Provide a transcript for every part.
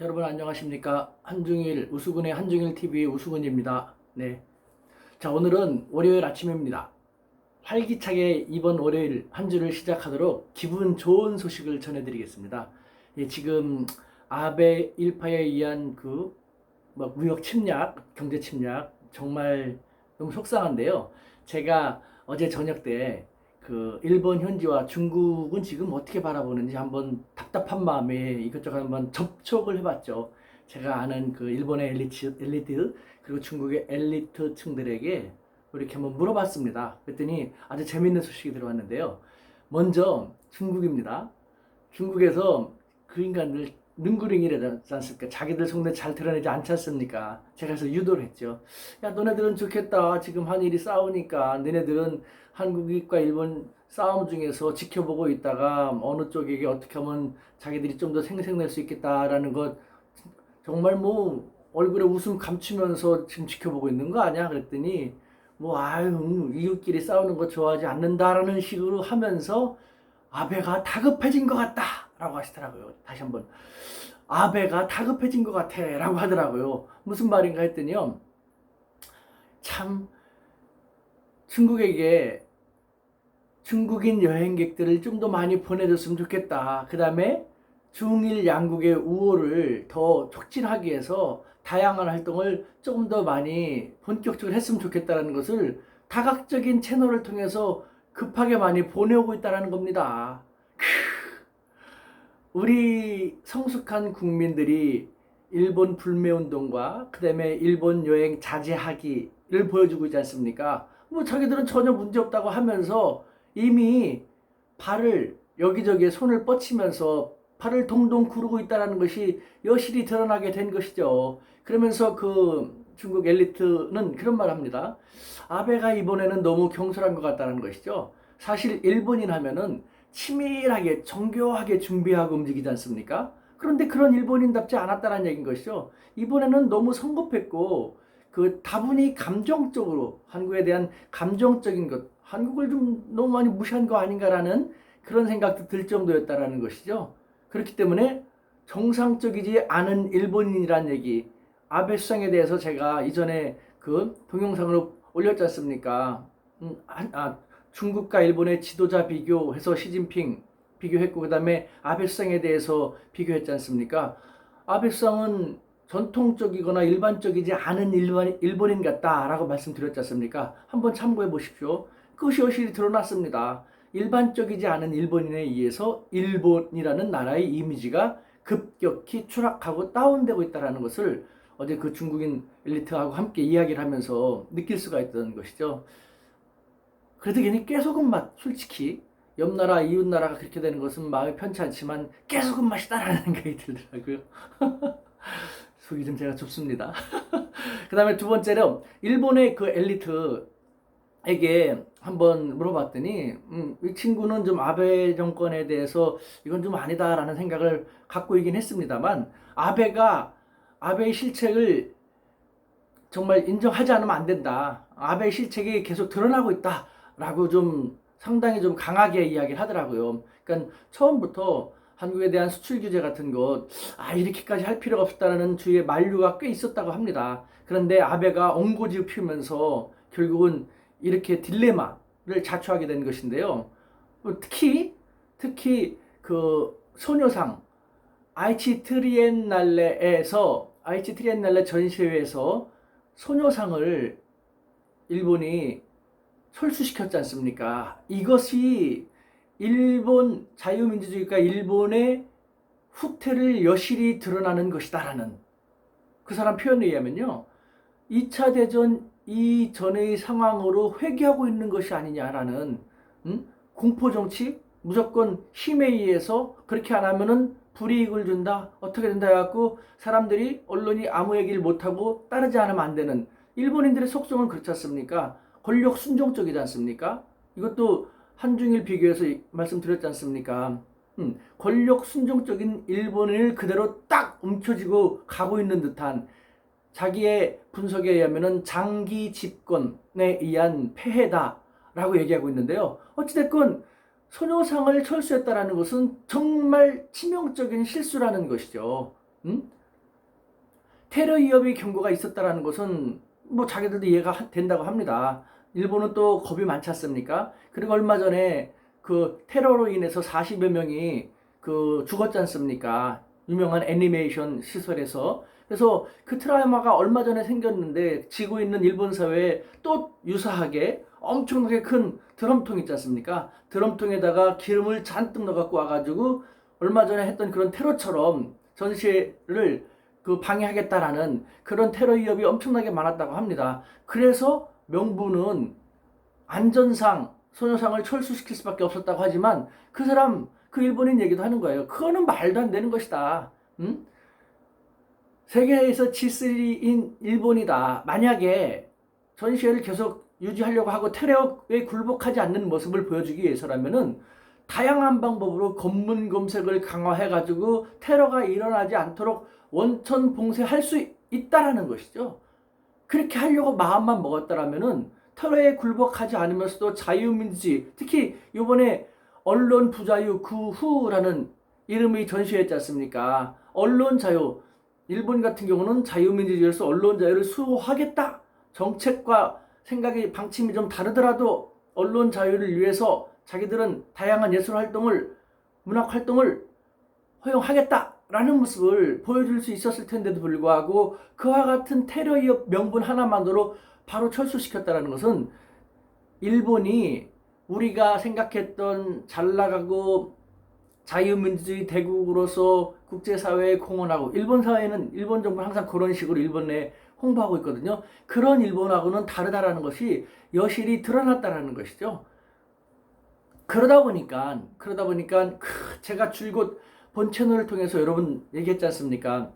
여러분 안녕하십니까? 한중일 우수근의 한중일 TV의 우수근입니다. 네. 자, 오늘은 월요일 아침입니다. 활기차게 이번 월요일 한 주를 시작하도록 기분 좋은 소식을 전해드리겠습니다. 예, 지금 아베 일파에 의한 무역 침략, 경제 침략 정말 너무 속상한데요. 제가 어제 저녁 때 일본 현지와 중국은 지금 어떻게 바라보는지 한번 답답한 마음에 이것저것 한번 접촉을 해봤죠. 제가 아는 일본의 엘리트 그리고 중국의 엘리트층들에게 이렇게 한번 물어봤습니다. 그랬더니 아주 재밌는 소식이 들어왔는데요. 먼저 중국입니다. 중국에서 그 인간들 능구렁이라지 않습니까? 자기들 속내 잘 드러내지 않지 않습니까? 제가 그래서 유도를 했죠. 야, 너네들은 좋겠다. 지금 한일이 싸우니까 너네들은 한국과 일본 싸움 중에서 지켜보고 있다가 어느 쪽에게 어떻게 하면 자기들이 좀 더 생색낼 수 있겠다라는 것 정말 뭐 얼굴에 웃음 감추면서 지금 지켜보고 있는 거 아니야? 그랬더니 아유, 이웃끼리 싸우는 거 좋아하지 않는다라는 식으로 하면서 아베가 다급해진 것 같다라고 하시더라고요. 다시 한번 아베가 다급해진 것 같아라고 하더라고요. 무슨 말인가 했더니요. 참 중국에게 중국인 여행객들을 좀 더 많이 보내줬으면 좋겠다. 그 다음에 중일 양국의 우호를 더 촉진하기 위해서 다양한 활동을 조금 더 많이 본격적으로 했으면 좋겠다는 것을 다각적인 채널을 통해서 급하게 많이 보내오고 있다는 겁니다. 우리 성숙한 국민들이 일본 불매운동과 그 다음에 일본 여행 자제하기를 보여주고 있지 않습니까? 자기들은 전혀 문제없다고 하면서 이미 발을 여기저기에 손을 뻗치면서 발을 동동 구르고 있다는 것이 여실히 드러나게 된 것이죠. 그러면서 중국 엘리트는 그런 말 합니다. 아베가 이번에는 너무 경솔한 것 같다는 것이죠. 사실 일본인 하면은 치밀하게 정교하게 준비하고 움직이지 않습니까? 그런데 그런 일본인답지 않았다는 얘기인 것이죠. 이번에는 너무 성급했고 다분히 감정적으로 한국에 대한 감정적인 것, 한국을 좀 너무 많이 무시한 거 아닌가라는 그런 생각도 들 정도였다라는 것이죠. 그렇기 때문에 정상적이지 않은 일본인이란 얘기, 아베 수상에 대해서 제가 이전에 동영상으로 올렸지 않습니까? 중국과 일본의 지도자 비교해서 시진핑 비교했고 그 다음에 아베 수상에 대해서 비교했지 않습니까? 아베 수상은 전통적이거나 일반적이지 않은 일본인 같다라고 말씀드렸지 않습니까? 한번 참고해 보십시오. 그것이 여실히 드러났습니다. 일반적이지 않은 일본인에 의해서 일본이라는 나라의 이미지가 급격히 추락하고 다운되고 있다는 것을 어제 중국인 엘리트하고 함께 이야기를 하면서 느낄 수가 있던 것이죠. 그래도 괜히 깨소금 맛, 솔직히 옆 나라, 이웃 나라가 그렇게 되는 것은 마음이 편치 않지만 깨소금 맛이다라는 생각이 들더라고요. 속이 좀 제가 좁습니다. 그 다음에 두 번째로 일본의 엘리트에게 한번 물어봤더니 이 친구는 좀 아베 정권에 대해서 이건 좀 아니다라는 생각을 갖고 있긴 했습니다만 아베의 실책을 정말 인정하지 않으면 안 된다. 아베의 실책이 계속 드러나고 있다라고 좀 상당히 좀 강하게 이야기를 하더라고요. 그러니까 처음부터 한국에 대한 수출 규제 같은 것, 이렇게까지 할 필요가 없다는 주위에 만류가 꽤 있었다고 합니다. 그런데 아베가 옹고지 피우면서 결국은 이렇게 딜레마를 자초하게 된 것인데요. 특히 소녀상 아이치 트리엔날레 전시회에서 소녀상을 일본이 철수시켰지 않습니까? 이것이 일본 자유민주주의가 일본의 후퇴를 여실히 드러나는 것이다라는 그 사람 표현에 의하면요. 2차 대전 이전의 상황으로 회귀하고 있는 것이 아니냐라는 공포정치? 무조건 힘에 의해서 그렇게 안 하면은 불이익을 준다? 어떻게 된다 해갖고 사람들이 언론이 아무 얘기를 못하고 따르지 않으면 안 되는 일본인들의 속성은 그렇지 않습니까? 권력 순종적이지 않습니까? 이것도 한중일 비교해서 말씀드렸지 않습니까? 권력 순종적인 일본인을 그대로 딱 움켜쥐고 가고 있는 듯한 자기의 분석에 의하면 장기 집권에 의한 폐해다라고 얘기하고 있는데요. 어찌됐건 소녀상을 철수했다라는 것은 정말 치명적인 실수라는 것이죠. 테러 위협의 경고가 있었다라는 것은 뭐 자기들도 이해가 된다고 합니다. 일본은 또 겁이 많지 않습니까? 그리고 얼마 전에 그 테러로 인해서 40여 명이 그 죽었지 않습니까? 유명한 애니메이션 시설에서. 그래서 그 트라우마가 얼마 전에 생겼는데 지고 있는 일본 사회에 또 유사하게 엄청나게 큰 드럼통 있지 않습니까? 드럼통에다가 기름을 잔뜩 넣어갖고 와가지고 얼마 전에 했던 그런 테러처럼 전시회를 그 방해하겠다라는 그런 테러 위협이 엄청나게 많았다고 합니다. 그래서 명부는 안전상 소녀상을 철수시킬 수밖에 없었다고 하지만 그 사람 그 일본인 얘기도 하는 거예요. 그거는 말도 안 되는 것이다. 응? 세계에서 G3인 일본이다. 만약에 전시회를 계속 유지하려고 하고 테러에 굴복하지 않는 모습을 보여주기 위해서라면은 다양한 방법으로 검문 검색을 강화해가지고 테러가 일어나지 않도록 원천 봉쇄할 수 있다라는 것이죠. 그렇게 하려고 마음만 먹었다라면은 테러에 굴복하지 않으면서도 자유민주주의, 특히 이번에 언론 부자유 그 후라는 이름의 전시회였지 않습니까? 언론 자유, 일본 같은 경우는 자유민주주의에서 언론 자유를 수호하겠다. 정책과 생각의 방침이 좀 다르더라도 언론 자유를 위해서 자기들은 다양한 예술 활동을, 문학 활동을 허용하겠다라는 모습을 보여줄 수 있었을 텐데도 불구하고 그와 같은 테러 위협 명분 하나만으로 바로 철수시켰다는 것은 일본이 우리가 생각했던 잘 나가고 자유민주주의 대국으로서 국제사회에 공헌하고, 일본 사회는, 일본 정부는 항상 그런 식으로 일본 내에 홍보하고 있거든요. 그런 일본하고는 다르다라는 것이 여실히 드러났다라는 것이죠. 그러다 보니까 제가 줄곧 본 채널을 통해서 여러분 얘기했지 않습니까?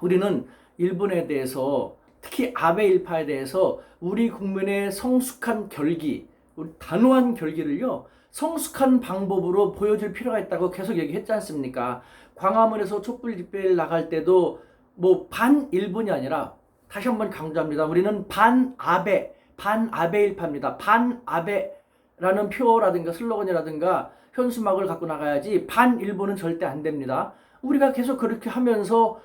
우리는 일본에 대해서, 특히 아베 일파에 대해서 우리 국민의 성숙한 결기, 단호한 결기를요, 성숙한 방법으로 보여줄 필요가 있다고 계속 얘기했지 않습니까? 광화문에서 촛불 집회를 나갈 때도 뭐 반일본이 아니라, 다시 한번 강조합니다. 우리는 반아베 일파입니다. 반아베라는 표라든가 슬로건이라든가 현수막을 갖고 나가야지 반일본은 절대 안 됩니다. 우리가 계속 그렇게 하면서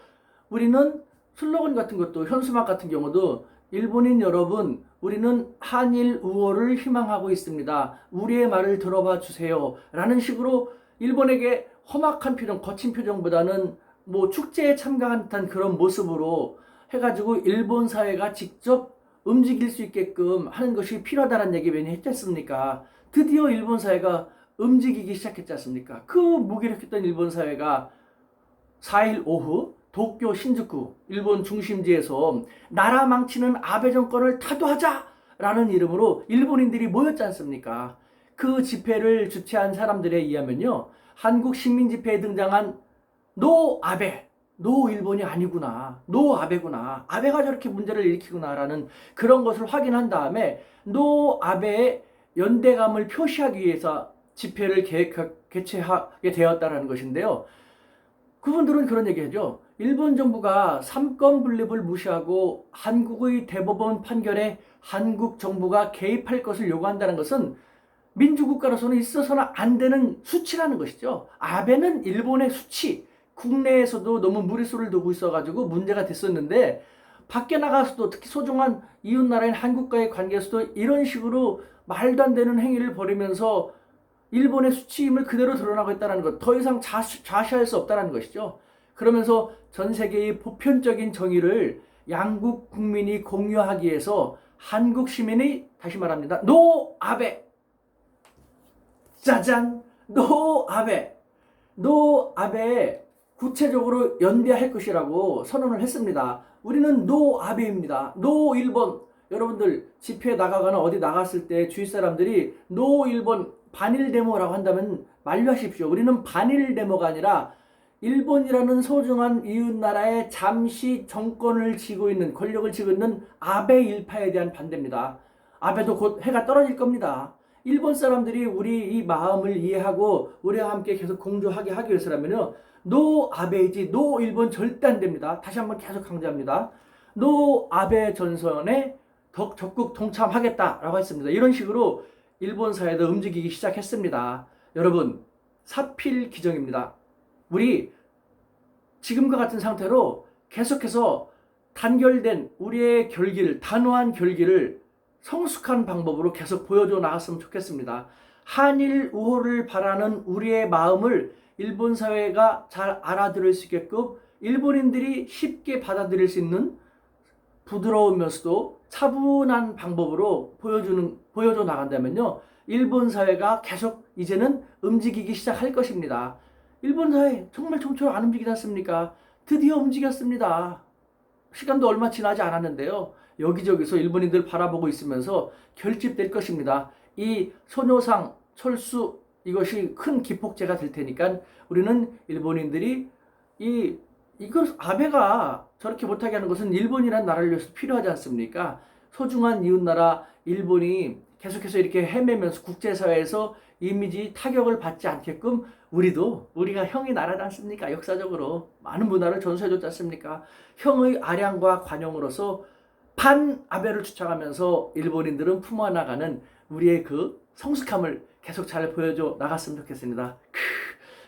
우리는 슬로건 같은 것도, 현수막 같은 경우도 일본인 여러분, 우리는 한일 우호를 희망하고 있습니다. 우리의 말을 들어봐 주세요. 라는 식으로 일본에게 험악한 표정, 거친 표정보다는 뭐 축제에 참가한 듯한 그런 모습으로 해가지고 일본 사회가 직접 움직일 수 있게끔 하는 것이 필요하다는 얘기 많이 했지 않습니까? 드디어 일본 사회가 움직이기 시작했지 않습니까? 그 무기력했던 일본 사회가 4일 오후 도쿄 신주쿠, 일본 중심지에서 나라 망치는 아베 정권을 타도하자라는 이름으로 일본인들이 모였지 않습니까? 그 집회를 주최한 사람들에 의하면요, 한국 시민집회에 등장한 노 아베, 노 일본이 아니구나, 노 아베구나, 아베가 저렇게 문제를 일으키구나라는 그런 것을 확인한 다음에 노 아베의 연대감을 표시하기 위해서 집회를 개최하게 되었다는 것인데요. 그분들은 그런 얘기하죠. 일본 정부가 삼권 분립을 무시하고 한국의 대법원 판결에 한국 정부가 개입할 것을 요구한다는 것은 민주국가로서는 있어서는 안 되는 수치라는 것이죠. 아베는 일본의 수치, 국내에서도 너무 무리수를 두고 있어가지고 문제가 됐었는데, 밖에 나가서도, 특히 소중한 이웃나라인 한국과의 관계에서도 이런 식으로 말도 안 되는 행위를 벌이면서 일본의 수치임을 그대로 드러나고 있다는 것, 더 이상 좌시할 수 없다는 것이죠. 그러면서 전 세계의 보편적인 정의를 양국 국민이 공유하기 위해서 한국 시민이, 다시 말합니다, 노 아베, 짜잔, 노 아베에 구체적으로 연대할 것이라고 선언을 했습니다. 우리는 노 아베입니다. 노 일본. 여러분들 집회에 나가거나 어디 나갔을 때 주위 사람들이 노 일본, 반일 데모라고 한다면 만류하십시오. 우리는 반일 데모가 아니라 일본이라는 소중한 이웃나라에 잠시 정권을 쥐고 있는, 권력을 쥐고 있는 아베 일파에 대한 반대입니다. 아베도 곧 해가 떨어질 겁니다. 일본 사람들이 우리 이 마음을 이해하고 우리와 함께 계속 공조하게 하기 위해서라면요, 노 아베이지 노 일본 절대 안 됩니다. 다시 한번 계속 강조합니다. 노 아베 전선에 적극 동참하겠다라고 했습니다. 이런 식으로 일본 사회도 움직이기 시작했습니다. 여러분, 사필기정입니다. 우리 지금과 같은 상태로 계속해서 단결된 우리의 결기를, 단호한 결기를 성숙한 방법으로 계속 보여줘 나갔으면 좋겠습니다. 한일 우호를 바라는 우리의 마음을 일본 사회가 잘 알아들을 수 있게끔 일본인들이 쉽게 받아들일 수 있는 부드러우면서도 차분한 방법으로 보여줘 나간다면요, 일본 사회가 계속 이제는 움직이기 시작할 것입니다. 일본 사회 정말 좀처럼 안 움직이지 않습니까? 드디어 움직였습니다. 시간도 얼마 지나지 않았는데요, 여기저기서 일본인들 바라보고 있으면서 결집될 것입니다. 이 소녀상 철수, 이것이 큰 기폭제가 될 테니까 우리는 일본인들이 이걸 아베가 저렇게 못하게 하는 것은 일본이라는 나라를 위해서 필요하지 않습니까? 소중한 이웃나라 일본이 계속해서 이렇게 헤매면서 국제사회에서 이미지 타격을 받지 않게끔 우리가 형이 나라지 않습니까? 역사적으로 많은 문화를 전수해줬지 않습니까? 형의 아량과 관용으로서 반 아베를 주창하면서 일본인들은 품어나가는 우리의 그 성숙함을 계속 잘 보여줘 나갔으면 좋겠습니다.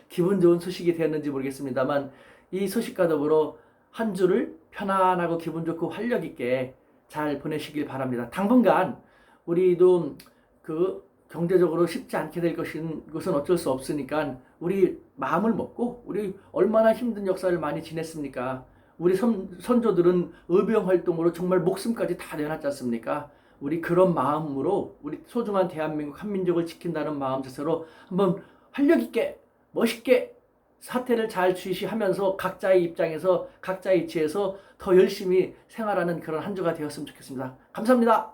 기분 좋은 소식이 되었는지 모르겠습니다만 이 소식과 더불어 한 주를 편안하고 기분 좋고 활력 있게 잘 보내시길 바랍니다. 당분간 우리도 그 경제적으로 쉽지 않게 될 것은 어쩔 수 없으니까 우리 마음을 먹고, 우리 얼마나 힘든 역사를 많이 지냈습니까? 우리 선조들은 의병 활동으로 정말 목숨까지 다 내놨지 않습니까? 우리 그런 마음으로 우리 소중한 대한민국 한민족을 지킨다는 마음 자세로 한번 활력 있게 멋있게 사태를 잘 주시하면서 각자의 입장에서 각자의 위치에서 더 열심히 생활하는 그런 한 주가 되었으면 좋겠습니다. 감사합니다.